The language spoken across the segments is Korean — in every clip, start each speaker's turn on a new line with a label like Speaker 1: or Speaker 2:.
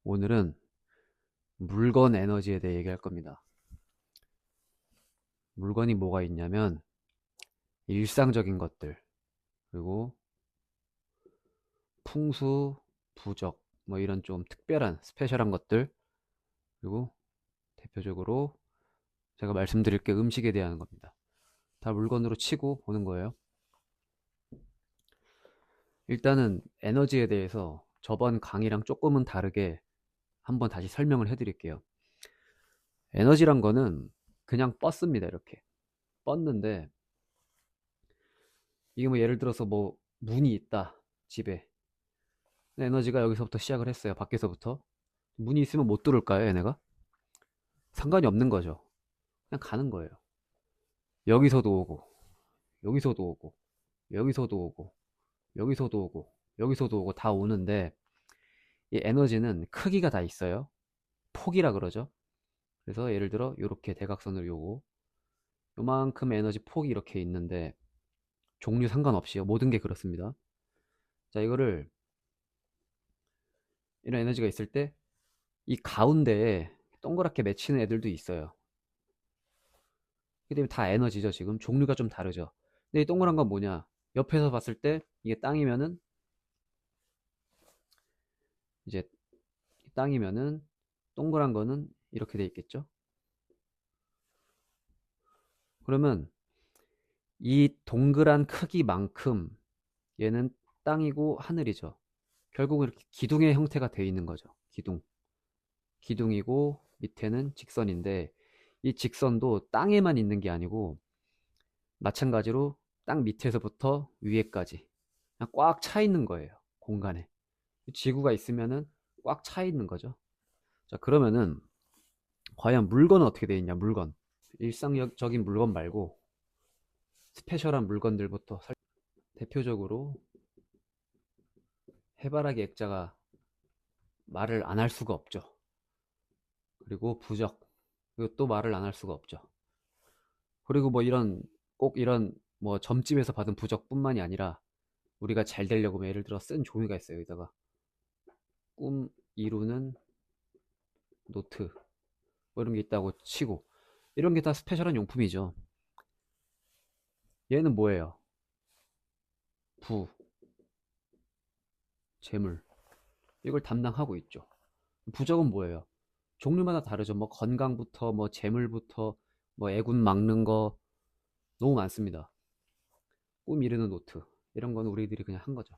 Speaker 1: 오늘은 물건 에너지에 대해 얘기할 겁니다. 물건이 뭐가 있냐면 일상적인 것들, 그리고 풍수, 부적, 뭐 이런 좀 특별한 스페셜한 것들, 그리고 대표적으로 제가 말씀드릴 게 음식에 대한 겁니다. 다 물건으로 치고 보는 거예요. 일단은 에너지에 대해서 저번 강의랑 조금은 다르게 한번 다시 설명을 해드릴게요. 에너지란 거는 그냥 뻗습니다. 이렇게 뻗는데, 이게 뭐 예를 들어서 뭐 문이 있다 집에. 에너지가 여기서부터 시작을 했어요. 밖에서부터. 문이 있으면 못 들어올까요, 얘네가? 상관이 없는 거죠. 그냥 가는 거예요. 여기서도 오고, 여기서도 오고, 여기서도 오고, 여기서도 오고, 여기서도 오고 다 오는데, 이 에너지는 크기가 다 있어요. 폭이라 그러죠. 그래서 예를 들어 이렇게 대각선으로 요만큼 에너지 폭이 이렇게 있는데, 종류 상관없이요. 모든 게 그렇습니다. 자, 이거를 이런 에너지가 있을 때 이 가운데에 동그랗게 맺히는 애들도 있어요. 그게 되면 다 에너지죠. 지금 종류가 좀 다르죠. 근데 이 동그란 건 뭐냐, 옆에서 봤을 때 이게 이제 땅이면은 동그란 거는 이렇게 돼 있겠죠. 그러면 이 동그란 크기만큼 얘는 땅이고 하늘이죠. 결국은 이렇게 기둥의 형태가 돼 있는 거죠. 기둥이고 밑에는 직선인데, 이 직선도 땅에만 있는 게 아니고 마찬가지로 땅 밑에서부터 위에까지 그냥 꽉 차 있는 거예요. 공간에. 지구가 있으면은 꽉 차 있는 거죠. 자, 그러면은 과연 물건은 어떻게 되어 있냐? 물건, 일상적인 물건 말고 스페셜한 물건들부터. 대표적으로 해바라기 액자가 말을 안 할 수가 없죠. 그리고 부적, 그리고 또 말을 안 할 수가 없죠. 그리고 뭐 이런 뭐 점집에서 받은 부적뿐만이 아니라 우리가 잘 되려고 뭐 예를 들어 쓴 종이가 있어요. 여기다가 꿈 이루는 노트, 뭐 이런 게 있다고 치고, 이런 게 다 스페셜한 용품이죠. 얘는 뭐예요? 부, 재물, 이걸 담당하고 있죠. 부적은 뭐예요? 종류마다 다르죠. 뭐 건강부터 뭐 재물부터 뭐 애군 막는 거 너무 많습니다. 꿈 이루는 노트, 이런 거는 우리들이 그냥 한 거죠.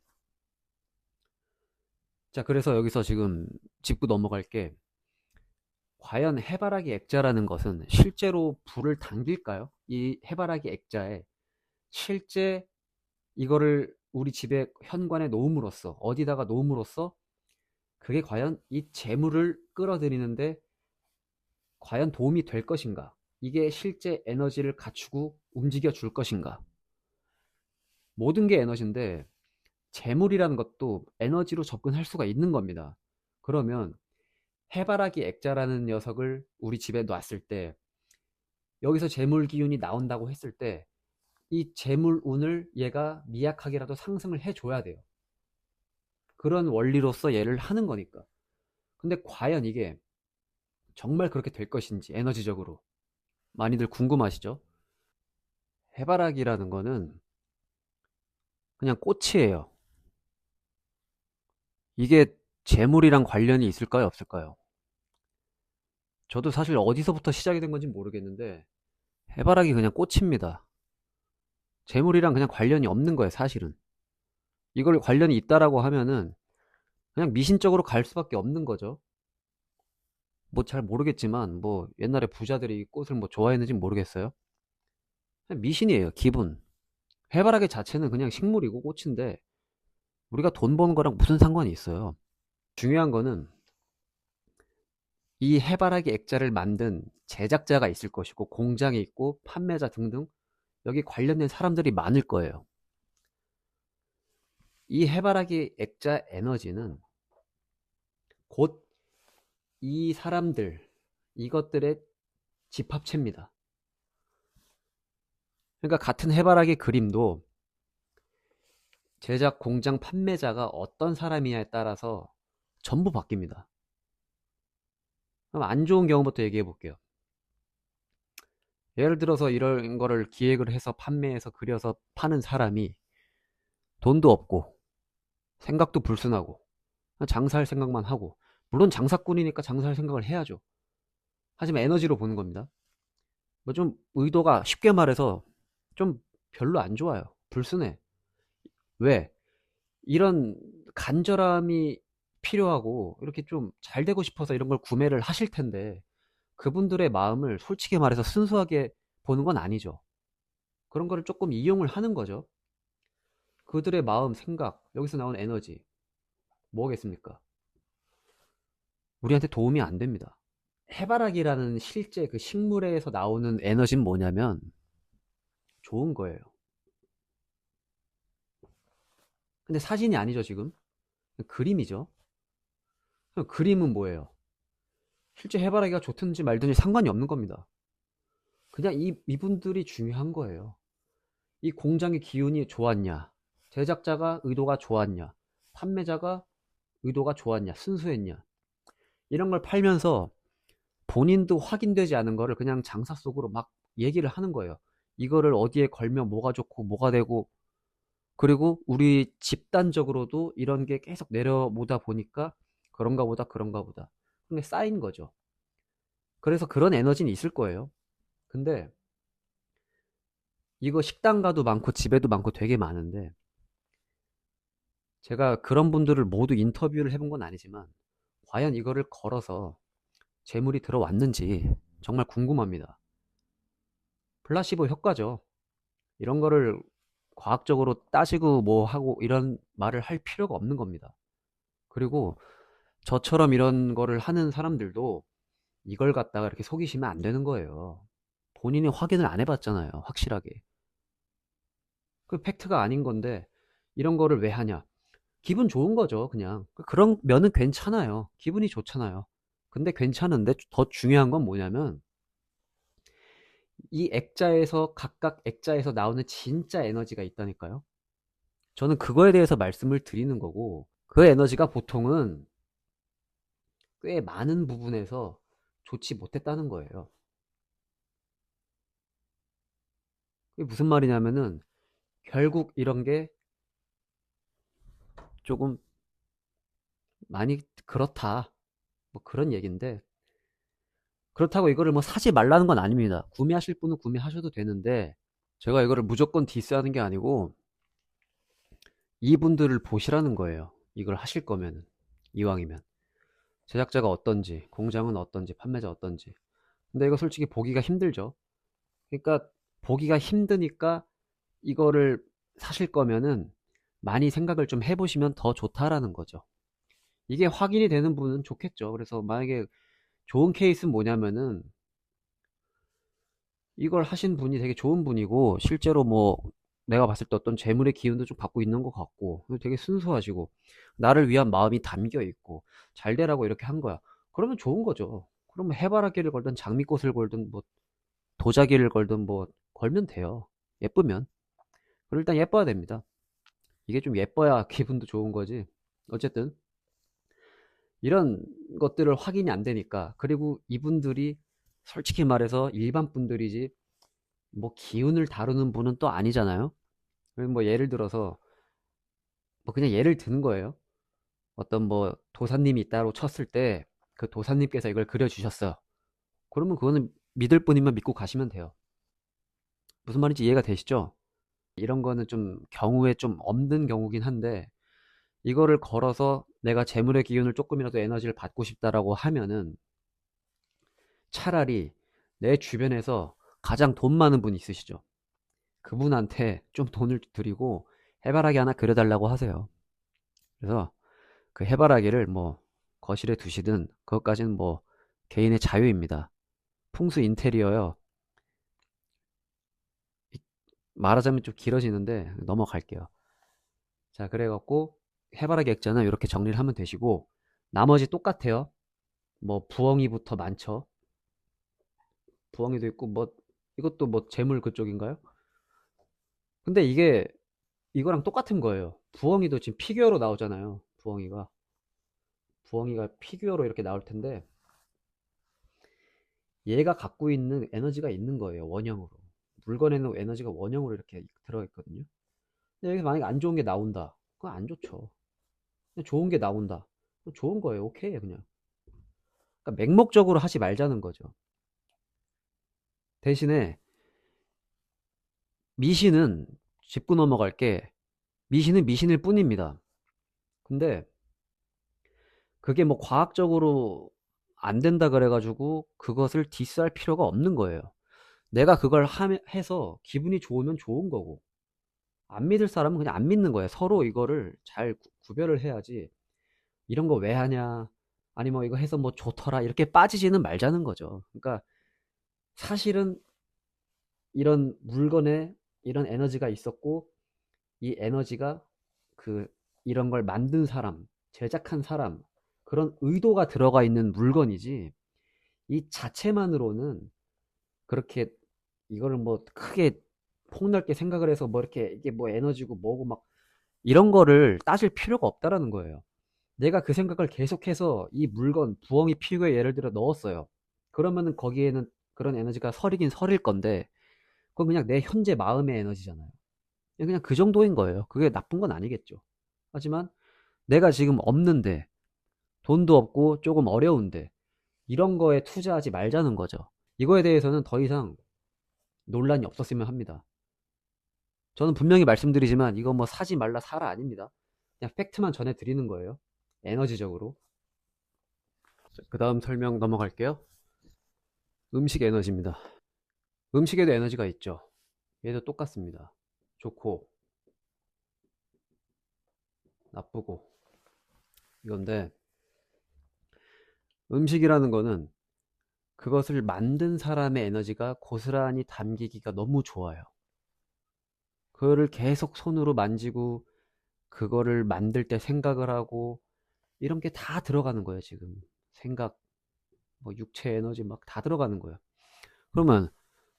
Speaker 1: 자, 그래서 여기서 지금 짚고 넘어갈 게, 과연 해바라기 액자라는 것은 실제로 불을 당길까요? 이 해바라기 액자에 실제 이거를 우리 집에 현관에 놓음으로써, 어디다가 놓음으로써 그게 과연 이 재물을 끌어들이는데 과연 도움이 될 것인가? 이게 실제 에너지를 갖추고 움직여 줄 것인가? 모든 게 에너지인데 재물이라는 것도 에너지로 접근할 수가 있는 겁니다. 그러면 해바라기 액자라는 녀석을 우리 집에 놨을 때, 여기서 재물 기운이 나온다고 했을 때 이 재물 운을 얘가 미약하게라도 상승을 해줘야 돼요. 그런 원리로서 얘를 하는 거니까. 근데 과연 이게 정말 그렇게 될 것인지, 에너지적으로 많이들 궁금하시죠? 해바라기라는 거는 그냥 꽃이에요. 이게 재물이랑 관련이 있을까요, 없을까요? 저도 사실 어디서부터 시작이 된 건지 모르겠는데 해바라기 그냥 꽃입니다. 재물이랑 그냥 관련이 없는 거예요, 사실은. 이걸 관련이 있다라고 하면은 그냥 미신적으로 갈 수밖에 없는 거죠. 뭐 잘 모르겠지만 뭐 옛날에 부자들이 이 꽃을 뭐 좋아했는지 모르겠어요. 그냥 미신이에요, 기분. 해바라기 자체는 그냥 식물이고 꽃인데 우리가 돈 버는 거랑 무슨 상관이 있어요. 중요한 거는 이 해바라기 액자를 만든 제작자가 있을 것이고, 공장이 있고, 판매자 등등 여기 관련된 사람들이 많을 거예요. 이 해바라기 액자 에너지는 곧 이 사람들, 이것들의 집합체입니다. 그러니까 같은 해바라기 그림도 제작 공장 판매자가 어떤 사람이냐에 따라서 전부 바뀝니다. 그럼 안 좋은 경우부터 얘기해 볼게요. 예를 들어서 이런 거를 기획을 해서 판매해서 그려서 파는 사람이 돈도 없고 생각도 불순하고 장사할 생각만 하고, 물론 장사꾼이니까 장사할 생각을 해야죠. 하지만 에너지로 보는 겁니다. 뭐 좀 의도가 쉽게 말해서 좀 별로 안 좋아요. 불순해. 왜? 이런 간절함이 필요하고 이렇게 좀 잘 되고 싶어서 이런 걸 구매를 하실 텐데, 그분들의 마음을 솔직히 말해서 순수하게 보는 건 아니죠. 그런 거를 조금 이용을 하는 거죠. 그들의 마음, 생각, 여기서 나온 에너지 뭐겠습니까? 우리한테 도움이 안 됩니다. 해바라기라는 실제 그 식물에서 나오는 에너지는 뭐냐면 좋은 거예요. 근데 사진이 아니죠, 지금. 그림이죠. 그럼 그림은 뭐예요? 실제 해바라기가 좋든지 말든지 상관이 없는 겁니다. 그냥 이분들이 중요한 거예요. 이 공장의 기운이 좋았냐, 제작자가 의도가 좋았냐, 판매자가 의도가 좋았냐, 순수했냐, 이런 걸 팔면서 본인도 확인되지 않은 거를 그냥 장사 속으로 막 얘기를 하는 거예요. 이거를 어디에 걸면 뭐가 좋고 뭐가 되고, 그리고 우리 집단적으로도 이런 게 계속 내려오다 보니까 그런가 보다 그런가 보다 그게 쌓인 거죠. 그래서 그런 에너지는 있을 거예요. 근데 이거 식당 가도 많고 집에도 많고 되게 많은데, 제가 그런 분들을 모두 인터뷰를 해본 건 아니지만 과연 이거를 걸어서 재물이 들어왔는지 정말 궁금합니다. 플라시보 효과죠. 이런 거를 과학적으로 따지고 뭐 하고 이런 말을 할 필요가 없는 겁니다. 그리고 저처럼 이런 거를 하는 사람들도 이걸 갖다가 이렇게 속이시면 안 되는 거예요. 본인이 확인을 안 해봤잖아요, 확실하게. 그 팩트가 아닌 건데 이런 거를 왜 하냐? 기분 좋은 거죠, 그냥. 그런 면은 괜찮아요. 기분이 좋잖아요. 근데 괜찮은데 더 중요한 건 뭐냐면 이 액자에서, 각각 액자에서 나오는 진짜 에너지가 있다니까요. 저는 그거에 대해서 말씀을 드리는 거고, 그 에너지가 보통은 꽤 많은 부분에서 좋지 못했다는 거예요. 그게 무슨 말이냐면은 결국 이런 게 조금 많이 그렇다, 뭐 그런 얘기인데, 그렇다고 이거를 뭐 사지 말라는 건 아닙니다. 구매하실 분은 구매하셔도 되는데, 제가 이거를 무조건 디스하는 게 아니고 이분들을 보시라는 거예요. 이걸 하실 거면은, 이왕이면 제작자가 어떤지, 공장은 어떤지, 판매자 어떤지. 근데 이거 솔직히 보기가 힘들죠. 그러니까 보기가 힘드니까 이거를 사실 거면은 많이 생각을 좀 해보시면 더 좋다라는 거죠. 이게 확인이 되는 분은 좋겠죠. 그래서 만약에 좋은 케이스는 뭐냐면은 이걸 하신 분이 되게 좋은 분이고 실제로 뭐 내가 봤을 때 어떤 재물의 기운도 좀 갖고 있는 것 같고 되게 순수하시고 나를 위한 마음이 담겨 있고 잘 되라고 이렇게 한 거야. 그러면 좋은 거죠. 그러면 해바라기를 걸든 장미꽃을 걸든 뭐 도자기를 걸든 뭐 걸면 돼요. 예쁘면. 그리고 일단 예뻐야 됩니다. 이게 좀 예뻐야 기분도 좋은 거지. 어쨌든 이런 것들을 확인이 안 되니까. 그리고 이분들이 솔직히 말해서 일반 분들이지 뭐 기운을 다루는 분은 또 아니잖아요. 뭐 예를 들어서 뭐 그냥 예를 드는 거예요. 어떤 뭐 도사님이 있다고 쳤을 때 그 도사님께서 이걸 그려주셨어. 그러면 그거는 믿을 뿐이면 믿고 가시면 돼요. 무슨 말인지 이해가 되시죠? 이런 거는 좀 경우에 좀 없는 경우긴 한데, 이거를 걸어서 내가 재물의 기운을 조금이라도 에너지를 받고 싶다라고 하면은 차라리 내 주변에서 가장 돈 많은 분 있으시죠? 그분한테 좀 돈을 드리고 해바라기 하나 그려달라고 하세요. 그래서 그 해바라기를 뭐 거실에 두시든 그것까지는 뭐 개인의 자유입니다. 풍수 인테리어요. 말하자면 좀 길어지는데 넘어갈게요. 자, 그래갖고 해바라기 액자는 이렇게 정리를 하면 되시고, 나머지 똑같아요. 뭐 부엉이부터 많죠. 부엉이도 있고 뭐 이것도 뭐 재물 그쪽인가요? 근데 이게 이거랑 똑같은 거예요. 부엉이도 지금 피규어로 나오잖아요. 부엉이가 피규어로 이렇게 나올 텐데 얘가 갖고 있는 에너지가 있는 거예요. 원형으로. 물건에는 에너지가 원형으로 이렇게 들어있거든요. 근데 여기서 만약에 안 좋은 게 나온다. 그건 안 좋죠. 근데 좋은 게 나온다. 그건 좋은 거예요. 오케이, 그냥. 그러니까 맹목적으로 하지 말자는 거죠. 대신에 미신은 짚고 넘어갈게. 미신은 미신일 뿐입니다. 근데 그게 뭐 과학적으로 안 된다 그래가지고 그것을 디스할 필요가 없는 거예요. 내가 그걸 해서 기분이 좋으면 좋은 거고, 안 믿을 사람은 그냥 안 믿는 거예요. 서로 이거를 잘 구별을 해야지, 이런 거 왜 하냐, 아니 뭐 이거 해서 뭐 좋더라, 이렇게 빠지지는 말자는 거죠. 그러니까 사실은 이런 물건에 이런 에너지가 있었고, 이 에너지가 그 이런 걸 만든 사람, 제작한 사람, 그런 의도가 들어가 있는 물건이지, 이 자체만으로는 그렇게 이거를 뭐 크게 폭넓게 생각을 해서 뭐 이렇게 이게 뭐 에너지고 뭐고 막 이런 거를 따질 필요가 없다라는 거예요. 내가 그 생각을 계속해서 이 물건 부엉이 피규어에 예를 들어 넣었어요. 그러면은 거기에는 그런 에너지가 서리긴 서릴 건데, 그건 그냥 내 현재 마음의 에너지잖아요. 그냥 그 정도인 거예요. 그게 나쁜 건 아니겠죠. 하지만 내가 지금 없는데, 돈도 없고 조금 어려운데 이런 거에 투자하지 말자는 거죠. 이거에 대해서는 더 이상 논란이 없었으면 합니다. 저는 분명히 말씀드리지만 이거 뭐 사지 말라 사라 아닙니다. 그냥 팩트만 전해드리는 거예요. 에너지적으로. 그 다음 설명 넘어갈게요. 음식 에너지입니다. 음식에도 에너지가 있죠. 얘도 똑같습니다. 좋고 나쁘고 이건데, 음식이라는 거는 그것을 만든 사람의 에너지가 고스란히 담기기가 너무 좋아요. 그거를 계속 손으로 만지고 그거를 만들 때 생각을 하고 이런 게 다 들어가는 거예요. 지금 생각, 뭐 육체 에너지 막 다 들어가는 거예요. 그러면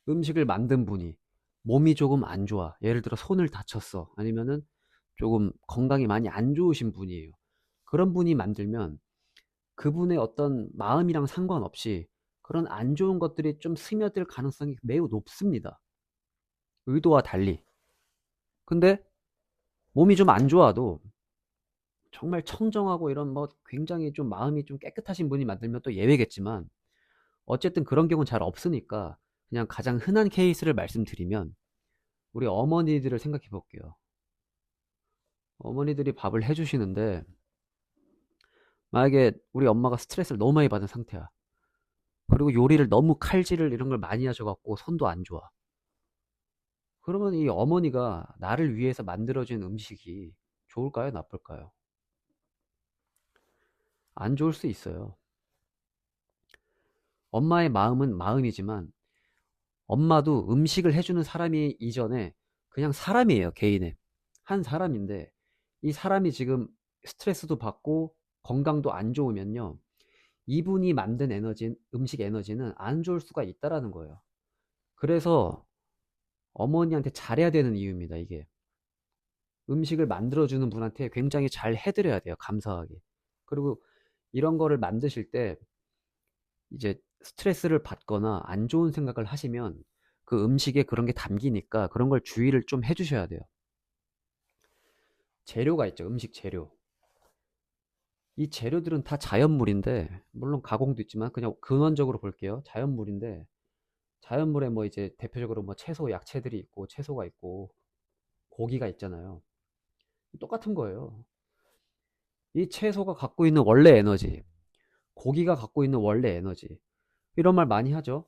Speaker 1: 음식을 만든 분이 몸이 조금 안 좋아, 예를 들어 손을 다쳤어, 아니면은 조금 건강이 많이 안 좋으신 분이에요. 그런 분이 만들면 그분의 어떤 마음이랑 상관없이 그런 안 좋은 것들이 좀 스며들 가능성이 매우 높습니다. 의도와 달리. 근데 몸이 좀 안 좋아도 정말 청정하고 이런 뭐 굉장히 좀 마음이 좀 깨끗하신 분이 만들면 또 예외겠지만, 어쨌든 그런 경우는 잘 없으니까 그냥 가장 흔한 케이스를 말씀드리면, 우리 어머니들을 생각해 볼게요. 어머니들이 밥을 해주시는데 만약에 우리 엄마가 스트레스를 너무 많이 받은 상태야. 그리고 요리를 너무 칼질을 이런 걸 많이 하셔갖고 손도 안 좋아. 그러면 이 어머니가 나를 위해서 만들어진 음식이 좋을까요? 나쁠까요? 안 좋을 수 있어요. 엄마의 마음은 마음이지만 엄마도 음식을 해주는 사람이 이전에 그냥 사람이에요. 개인의 한 사람인데, 이 사람이 지금 스트레스도 받고 건강도 안 좋으면요, 이분이 만든 에너지, 음식 에너지는 안 좋을 수가 있다라는 거예요. 그래서 어머니한테 잘해야 되는 이유입니다. 이게 음식을 만들어주는 분한테 굉장히 잘 해드려야 돼요. 감사하게. 그리고 이런 거를 만드실 때 이제 스트레스를 받거나 안 좋은 생각을 하시면 그 음식에 그런 게 담기니까 그런 걸 주의를 좀 해주셔야 돼요. 재료가 있죠. 음식 재료. 이 재료들은 다 자연물인데, 물론 가공도 있지만 그냥 근원적으로 볼게요. 자연물인데, 자연물에 뭐 이제 대표적으로 뭐 채소, 야채들이 있고 채소가 있고 고기가 있잖아요. 똑같은 거예요. 이 채소가 갖고 있는 원래 에너지, 고기가 갖고 있는 원래 에너지, 이런 말 많이 하죠.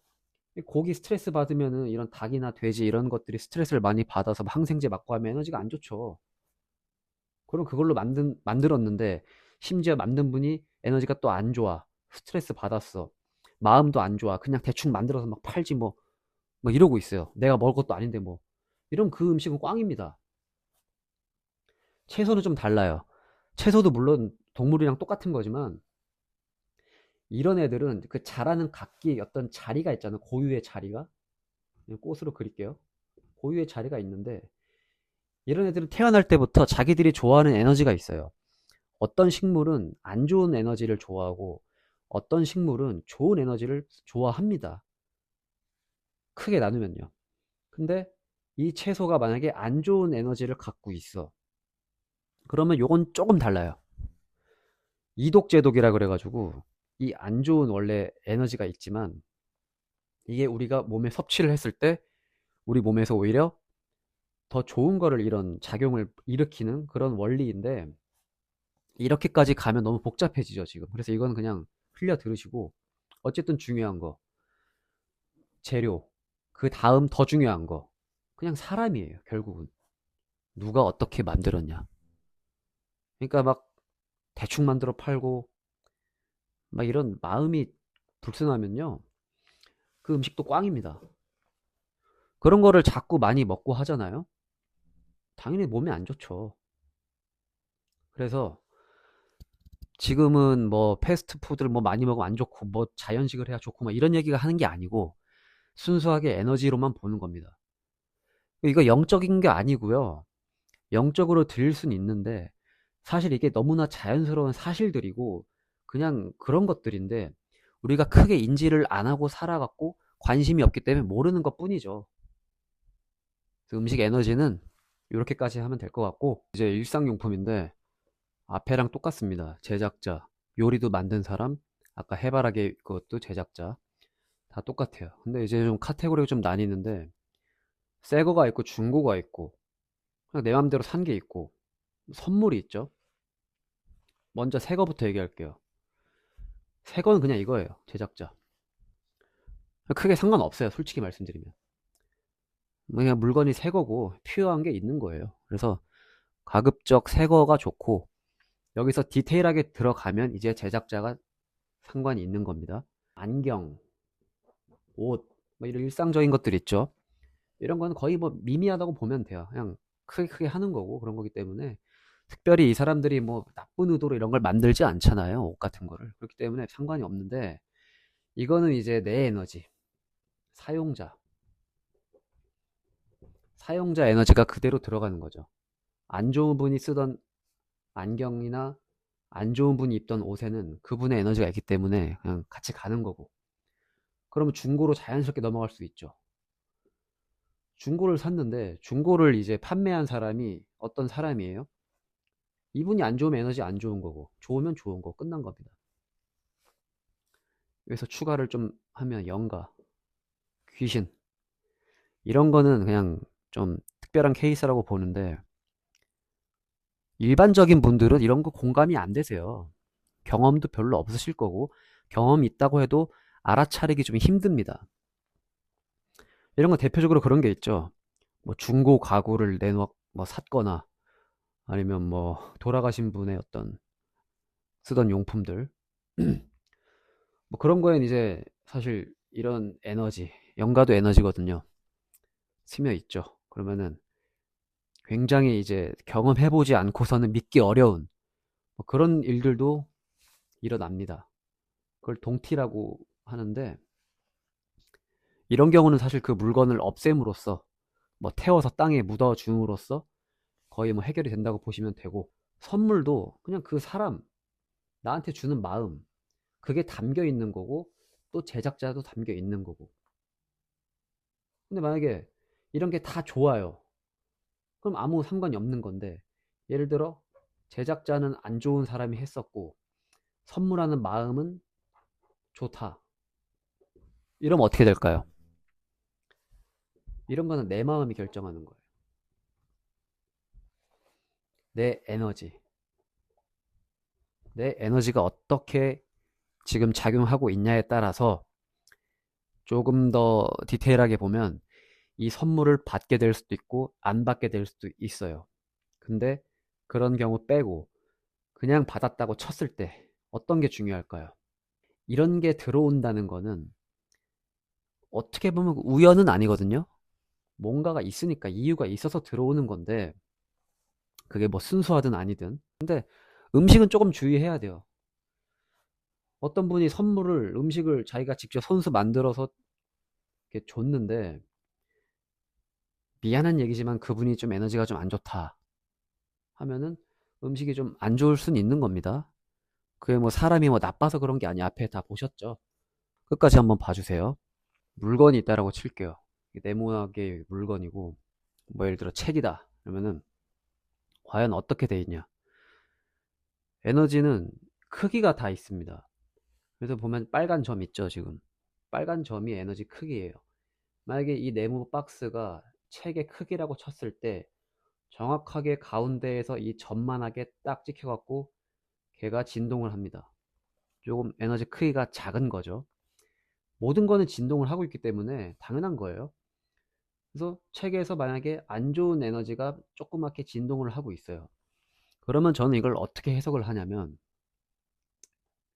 Speaker 1: 고기 스트레스 받으면은 이런 닭이나 돼지 이런 것들이 스트레스를 많이 받아서 항생제 맞고 하면 에너지가 안 좋죠. 그럼 그걸로 만들었는데 심지어 만든 분이 에너지가 또 안 좋아. 스트레스 받았어. 마음도 안 좋아. 그냥 대충 만들어서 막 팔지 뭐 이러고 있어요. 내가 먹을 것도 아닌데 뭐. 이런 그 음식은 꽝입니다. 채소는 좀 달라요. 채소도 물론 동물이랑 똑같은 거지만 이런 애들은 그 자라는 각기 어떤 자리가 있잖아요. 고유의 자리가. 꽃으로 그릴게요. 고유의 자리가 있는데 이런 애들은 태어날 때부터 자기들이 좋아하는 에너지가 있어요. 어떤 식물은 안 좋은 에너지를 좋아하고 어떤 식물은 좋은 에너지를 좋아합니다. 크게 나누면요. 근데 이 채소가 만약에 안 좋은 에너지를 갖고 있어. 그러면 요건 조금 달라요. 이독제독이라 그래가지고 이 안 좋은 원래 에너지가 있지만 이게 우리가 몸에 섭취를 했을 때 우리 몸에서 오히려 더 좋은 거를 이런 작용을 일으키는 그런 원리인데 이렇게까지 가면 너무 복잡해지죠 지금. 그래서 이건 그냥 흘려 들으시고 어쨌든 중요한 거 재료 그 다음 더 중요한 거 그냥 사람이에요 결국은. 누가 어떻게 만들었냐. 그러니까 막 대충 만들어 팔고 막 이런 마음이 불순하면요 그 음식도 꽝입니다. 그런 거를 자꾸 많이 먹고 하잖아요. 당연히 몸에 안 좋죠. 그래서 지금은 뭐 패스트푸드를 뭐 많이 먹으면 안 좋고 뭐 자연식을 해야 좋고 막 이런 얘기가 하는 게 아니고 순수하게 에너지로만 보는 겁니다. 이거 영적인 게 아니고요. 영적으로 들릴 수는 있는데 사실 이게 너무나 자연스러운 사실들이고 그냥 그런 것들인데 우리가 크게 인지를 안 하고 살아갔고 관심이 없기 때문에 모르는 것 뿐이죠. 음식 에너지는 이렇게까지 하면 될 것 같고 이제 일상용품인데 앞에랑 똑같습니다. 제작자, 요리도 만든 사람, 아까 해바라기 그것도 제작자 다 똑같아요. 근데 이제 좀 카테고리가 좀 나뉘는데 새 거가 있고 중고가 있고 그냥 내 맘대로 산 게 있고 선물이 있죠. 먼저 새 거부터 얘기할게요. 새 거는 그냥 이거예요. 제작자. 크게 상관없어요. 솔직히 말씀드리면. 그냥 물건이 새 거고 필요한 게 있는 거예요. 그래서 가급적 새 거가 좋고 여기서 디테일하게 들어가면 이제 제작자가 상관이 있는 겁니다. 안경, 옷, 뭐 이런 일상적인 것들 있죠. 이런 건 거의 뭐 미미하다고 보면 돼요. 그냥 크게 하는 거고 그런 거기 때문에 특별히 이 사람들이 뭐 나쁜 의도로 이런 걸 만들지 않잖아요. 옷 같은 거를. 그렇기 때문에 상관이 없는데 이거는 이제 내 에너지, 사용자, 사용자 에너지가 그대로 들어가는 거죠. 안 좋은 분이 쓰던 안경이나 안 좋은 분이 입던 옷에는 그분의 에너지가 있기 때문에 그냥 같이 가는 거고. 그러면 중고로 자연스럽게 넘어갈 수 있죠. 중고를 샀는데 중고를 이제 판매한 사람이 어떤 사람이에요? 이분이 안 좋으면 에너지 안 좋은 거고 좋으면 좋은 거 끝난 겁니다. 여기서 추가를 좀 하면 영가, 귀신 이런 거는 그냥 좀 특별한 케이스라고 보는데 일반적인 분들은 이런 거 공감이 안 되세요. 경험도 별로 없으실 거고 경험이 있다고 해도 알아차리기 좀 힘듭니다. 이런 건 대표적으로 그런 게 있죠. 뭐 중고 가구를 내놓 뭐 샀거나 아니면 뭐 돌아가신 분의 어떤 쓰던 용품들 뭐 그런 거엔 이제 사실 이런 에너지 영가도 에너지거든요. 스며 있죠. 그러면은 굉장히 이제 경험해보지 않고서는 믿기 어려운 뭐 그런 일들도 일어납니다. 그걸 동티라고 하는데 이런 경우는 사실 그 물건을 없앰으로써 뭐 태워서 땅에 묻어 줌으로써 거의 뭐 해결이 된다고 보시면 되고 선물도 그냥 그 사람 나한테 주는 마음 그게 담겨 있는 거고 또 제작자도 담겨 있는 거고 근데 만약에 이런 게 다 좋아요 그럼 아무 상관이 없는 건데 예를 들어 제작자는 안 좋은 사람이 했었고 선물하는 마음은 좋다 이러면 어떻게 될까요? 이런 거는 내 마음이 결정하는 거예요. 내 에너지 내 에너지가 어떻게 지금 작용하고 있냐에 따라서 조금 더 디테일하게 보면 이 선물을 받게 될 수도 있고 안 받게 될 수도 있어요. 근데 그런 경우 빼고 그냥 받았다고 쳤을 때 어떤 게 중요할까요? 이런 게 들어온다는 거는 어떻게 보면 우연은 아니거든요. 뭔가가 있으니까 이유가 있어서 들어오는 건데 그게 뭐 순수하든 아니든 근데 음식은 조금 주의해야 돼요. 어떤 분이 선물을 음식을 자기가 직접 손수 만들어서 이렇게 줬는데 미안한 얘기지만 그분이 좀 에너지가 좀 안 좋다 하면은 음식이 좀 안 좋을 수는 있는 겁니다. 그게 뭐 사람이 뭐 나빠서 그런 게 아니야. 앞에 다 보셨죠? 끝까지 한번 봐주세요. 물건이 있다라고 칠게요. 네모나게 물건이고, 뭐 예를 들어 책이다 그러면은 과연 어떻게 돼 있냐. 에너지는 크기가 다 있습니다. 그래서 보면 빨간 점 있죠. 지금 빨간 점이 에너지 크기예요. 만약에 이 네모 박스가 책의 크기라고 쳤을 때 정확하게 가운데에서 이 점만하게 딱 찍혀 갖고 걔가 진동을 합니다. 조금 에너지 크기가 작은 거죠. 모든 거는 진동을 하고 있기 때문에 당연한 거예요. 그래서 책에서 만약에 안 좋은 에너지가 조그맣게 진동을 하고 있어요. 그러면 저는 이걸 어떻게 해석을 하냐면,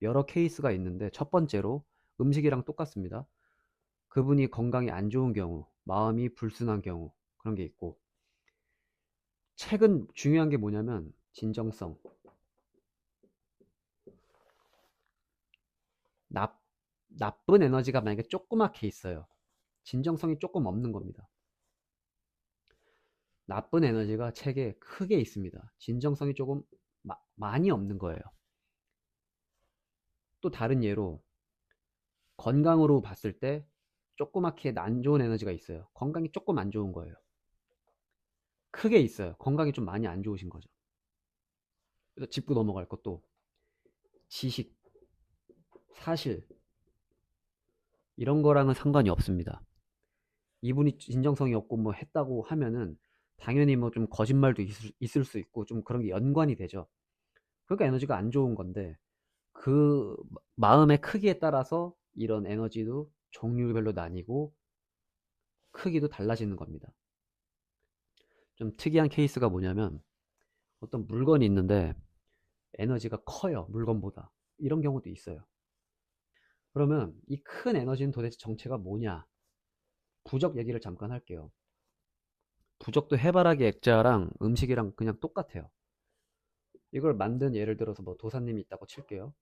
Speaker 1: 여러 케이스가 있는데, 첫 번째로 음식이랑 똑같습니다. 그분이 건강이 안 좋은 경우, 마음이 불순한 경우, 그런 게 있고, 책은 중요한 게 뭐냐면 진정성. 나, 나쁜 에너지가 만약에 조그맣게 있어요. 진정성이 조금 없는 겁니다. 나쁜 에너지가 책에 크게 있습니다. 진정성이 조금 많이 없는 거예요. 또 다른 예로 건강으로 봤을 때 조그맣게 안 좋은 에너지가 있어요. 건강이 조금 안 좋은 거예요. 크게 있어요. 건강이 좀 많이 안 좋으신 거죠. 그래서 짚고 넘어갈 것도, 지식, 사실 이런 거랑은 상관이 없습니다. 이분이 진정성이 없고 뭐 했다고 하면은 당연히 뭐 좀 거짓말도 있을 수 있고 좀 그런 게 연관이 되죠. 그러니까 에너지가 안 좋은 건데, 그 마음의 크기에 따라서 이런 에너지도 종류별로 나뉘고 크기도 달라지는 겁니다. 좀 특이한 케이스가 뭐냐면, 어떤 물건이 있는데 에너지가 커요, 물건보다. 이런 경우도 있어요. 그러면 이 큰 에너지는 도대체 정체가 뭐냐. 부적 얘기를 잠깐 할게요. 부적도 해바라기 액자랑 음식이랑 그냥 똑같아요. 이걸 만든, 예를 들어서 뭐 도사님이 있다고 칠게요.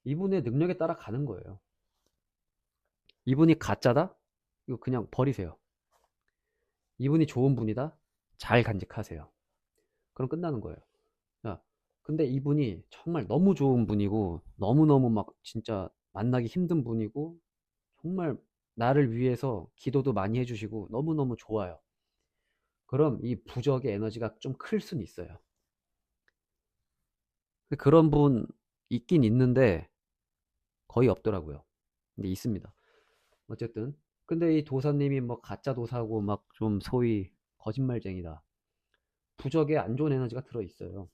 Speaker 1: 이분의 능력에 따라 가는 거예요. 이분이 가짜다? 이거 그냥 버리세요. 이분이 좋은 분이다? 잘 간직하세요. 그럼 끝나는 거예요. 야, 근데 이분이 정말 너무 좋은 분이고 너무너무 막 진짜 만나기 힘든 분이고 정말 나를 위해서 기도도 많이 해주시고 너무너무 좋아요. 그럼 이 부적의 에너지가 좀 클 수는 있어요. 그런 분 있긴 있는데 거의 없더라고요. 근데 있습니다. 어쨌든 근데 이 도사님이 뭐 가짜 도사고 막 좀 소위 거짓말쟁이다. 부적에 안 좋은 에너지가 들어있어요.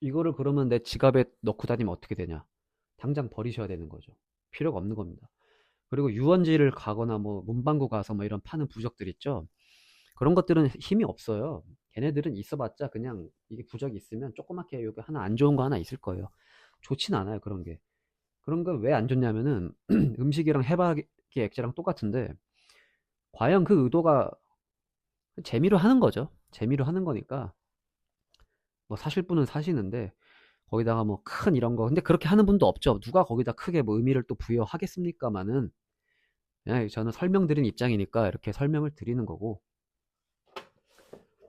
Speaker 1: 이거를 그러면 내 지갑에 넣고 다니면 어떻게 되냐? 당장 버리셔야 되는 거죠. 필요가 없는 겁니다. 그리고 유원지를 가거나 뭐 문방구 가서 뭐 이런 파는 부적들 있죠. 그런 것들은 힘이 없어요. 걔네들은 있어봤자 그냥 이게 부적이 있으면 조그맣게 여기 하나 안 좋은 거 하나 있을 거예요. 좋진 않아요, 그런 게. 그런 건 왜 안 좋냐면은 음식이랑 해바라기 액자랑 똑같은데, 과연 그 의도가 재미로 하는 거죠. 재미로 하는 거니까 뭐 사실 분은 사시는데, 거기다가 뭐 큰 이런 거, 근데 그렇게 하는 분도 없죠. 누가 거기다 크게 뭐 의미를 또 부여하겠습니까마는, 그냥 저는 설명드린 입장이니까 이렇게 설명을 드리는 거고.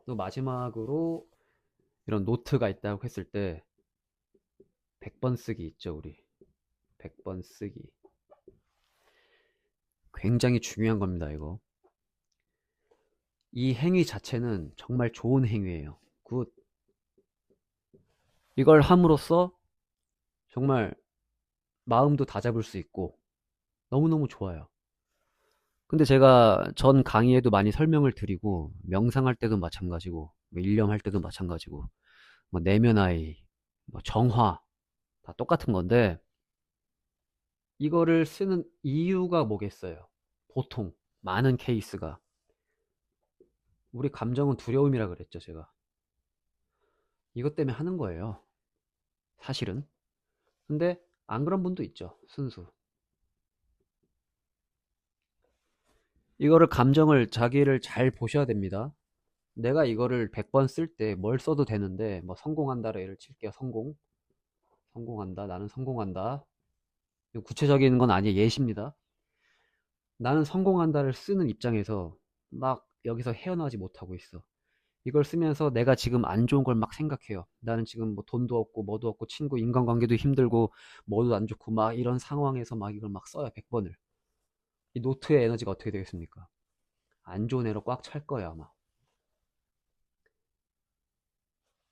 Speaker 1: 또 마지막으로 이런 노트가 있다고 했을 때 100번 쓰기 있죠, 우리. 100번 쓰기 굉장히 중요한 겁니다. 이 행위 자체는 정말 좋은 행위예요. 굿. 이걸 함으로써 정말 마음도 다잡을 수 있고 너무너무 좋아요. 근데 제가 전 강의에도 많이 설명을 드리고, 명상할 때도 마찬가지고, 뭐 일념할 때도 마찬가지고, 뭐 내면아이, 뭐 정화, 다 똑같은 건데, 이거를 쓰는 이유가 뭐겠어요? 보통 많은 케이스가 우리 감정은 두려움이라 그랬죠, 제가. 이것 때문에 하는 거예요, 사실은. 근데 안 그런 분도 있죠, 순수. 이거를 감정을, 자기를 잘 보셔야 됩니다. 내가 이거를 100번 쓸 때 뭘 써도 되는데, 뭐 성공한다로 예를 칠게요. 성공한다. 나는 성공한다. 구체적인 건 아니에요. 예시입니다. 나는 성공한다를 쓰는 입장에서 막 여기서 헤어나지 못하고 있어. 이걸 쓰면서 내가 지금 안 좋은 걸 막 생각해요. 나는 지금 뭐 돈도 없고 뭐도 없고 친구 인간관계도 힘들고 뭐도 안 좋고 막 이런 상황에서 막 이걸 막 써요. 100번을. 이 노트의 에너지가 어떻게 되겠습니까? 안 좋은 애로 꽉 찰 거예요, 아마.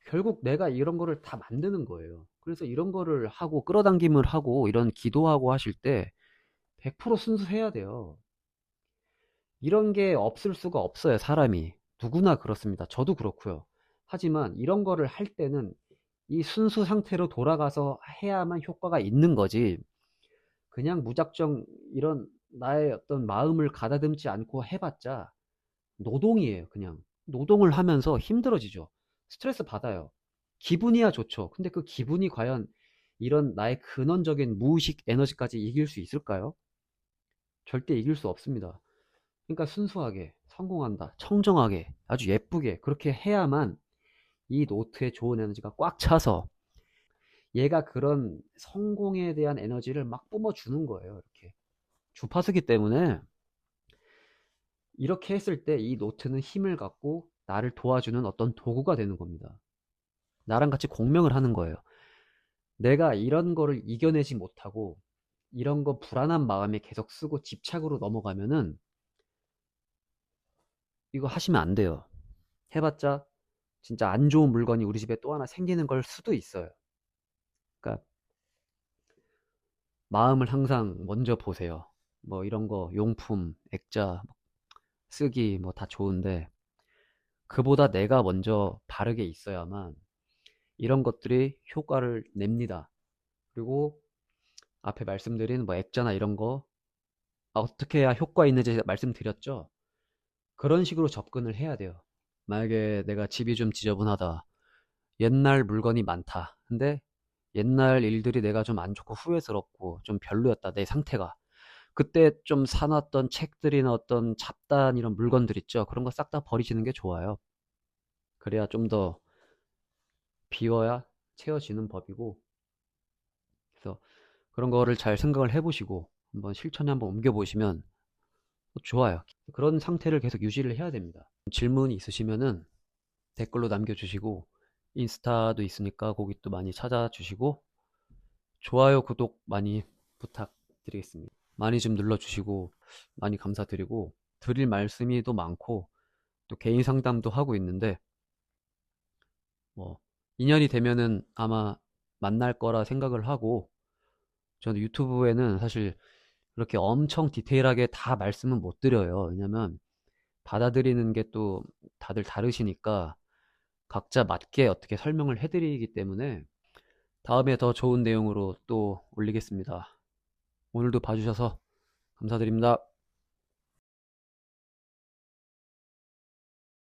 Speaker 1: 결국 내가 이런 거를 다 만드는 거예요. 그래서 이런 거를 하고 끌어당김을 하고 이런 기도하고 하실 때 100% 순수해야 돼요. 이런 게 없을 수가 없어요, 사람이. 누구나 그렇습니다. 저도 그렇고요. 하지만 이런 거를 할 때는 이 순수 상태로 돌아가서 해야만 효과가 있는 거지. 그냥 무작정 이런 나의 어떤 마음을 가다듬지 않고 해봤자 노동이에요, 그냥. 노동을 하면서 힘들어지죠. 스트레스 받아요. 기분이야 좋죠. 근데 그 기분이 과연 이런 나의 근원적인 무의식 에너지까지 이길 수 있을까요? 절대 이길 수 없습니다. 그러니까 순수하게, 성공한다, 청정하게, 아주 예쁘게 그렇게 해야만 이 노트에 좋은 에너지가 꽉 차서 얘가 그런 성공에 대한 에너지를 막 뿜어주는 거예요. 이렇게. 주파수기 때문에 이렇게 했을 때 이 노트는 힘을 갖고 나를 도와주는 어떤 도구가 되는 겁니다. 나랑 같이 공명을 하는 거예요. 내가 이런 거를 이겨내지 못하고 이런 거 불안한 마음에 계속 쓰고 집착으로 넘어가면은 이거 하시면 안 돼요. 해봤자 진짜 안 좋은 물건이 우리 집에 또 하나 생기는 걸 수도 있어요. 그러니까 마음을 항상 먼저 보세요. 뭐 이런 거 용품, 액자 쓰기 뭐 다 좋은데 그보다 내가 먼저 바르게 있어야만 이런 것들이 효과를 냅니다. 그리고 앞에 말씀드린 뭐 액자나 이런 거 어떻게 해야 효과 있는지 말씀드렸죠. 그런 식으로 접근을 해야 돼요. 만약에 내가 집이 좀 지저분하다. 옛날 물건이 많다. 근데 옛날 일들이 내가 좀 안 좋고 후회스럽고 좀 별로였다. 내 상태가. 그때 좀 사놨던 책들이나 어떤 잡다한 이런 물건들 있죠. 그런 거 싹 다 버리시는 게 좋아요. 그래야 좀 더 비워야 채워지는 법이고. 그래서 그런 거를 잘 생각을 해보시고 한번 실천에 한번 옮겨보시면 좋아요. 그런 상태를 계속 유지를 해야 됩니다. 질문이 있으시면은 댓글로 남겨주시고 인스타도 있으니까 거기 또 많이 찾아주시고 좋아요, 구독 많이 부탁드리겠습니다. 많이 좀 눌러주시고 많이 감사드리고 드릴 말씀이 또 많고 또 개인 상담도 하고 있는데 뭐 인연이 되면은 아마 만날 거라 생각을 하고 저는 유튜브에는 사실 그렇게 엄청 디테일하게 다 말씀은 못 드려요. 왜냐면 받아들이는 게 또 다들 다르시니까 각자 맞게 어떻게 설명을 해드리기 때문에 다음에 더 좋은 내용으로 또 올리겠습니다. 오늘도 봐주셔서 감사드립니다.